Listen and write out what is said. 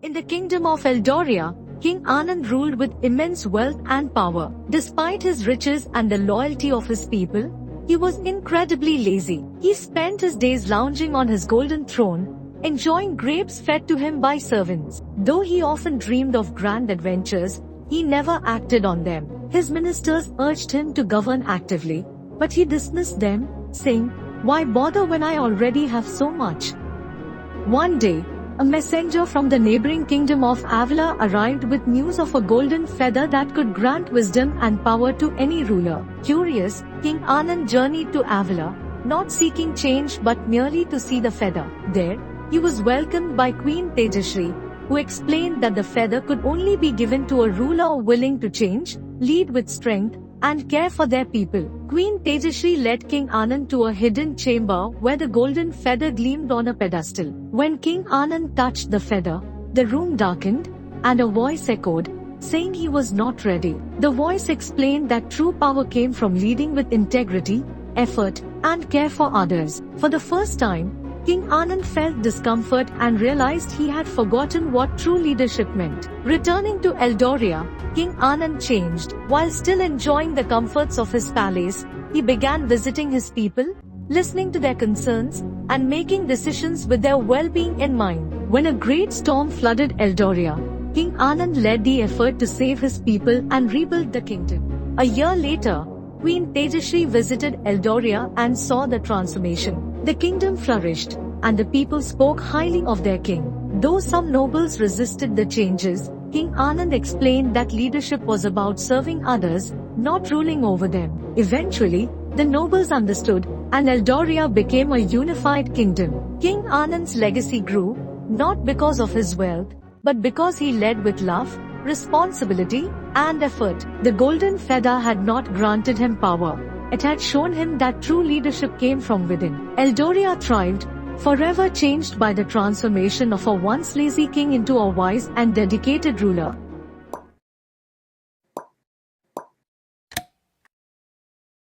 In the kingdom of Eldoria, King Anand ruled with immense wealth and power. Despite his riches and the loyalty of his people, he was incredibly lazy. He spent his days lounging on his golden throne, enjoying grapes fed to him by servants. Though he often dreamed of grand adventures, he never acted on them. His ministers urged him to govern actively, but he dismissed them, saying, "Why bother when I already have so much?" One day, a messenger from the neighboring kingdom of Avila arrived with news of a golden feather that could grant wisdom and power to any ruler. Curious, King Anand journeyed to Avila, not seeking change but merely to see the feather. There, he was welcomed by Queen Tejashri, who explained that the feather could only be given to a ruler willing to change, lead with strength, and care for their people. Queen Tejashri led King Anand to a hidden chamber where the golden feather gleamed on a pedestal. When King Anand touched the feather, the room darkened, and a voice echoed, saying he was not ready. The voice explained that true power came from leading with integrity, effort, and care for others. For the first time, King Anand felt discomfort and realized he had forgotten what true leadership meant. Returning to Eldoria, King Anand changed. While still enjoying the comforts of his palace, he began visiting his people, listening to their concerns, and making decisions with their well-being in mind. When a great storm flooded Eldoria, King Anand led the effort to save his people and rebuild the kingdom. A year later, Queen Tejashri visited Eldoria and saw the transformation. The kingdom flourished, and the people spoke highly of their king. Though some nobles resisted the changes, King Anand explained that leadership was about serving others, not ruling over them. Eventually, the nobles understood, and Eldoria became a unified kingdom. King Anand's legacy grew, not because of his wealth, but because he led with love, responsibility, and effort. The golden feather had not granted him power. It had shown him that true leadership came from within. Eldoria thrived, forever changed by the transformation of a once lazy king into a wise and dedicated ruler.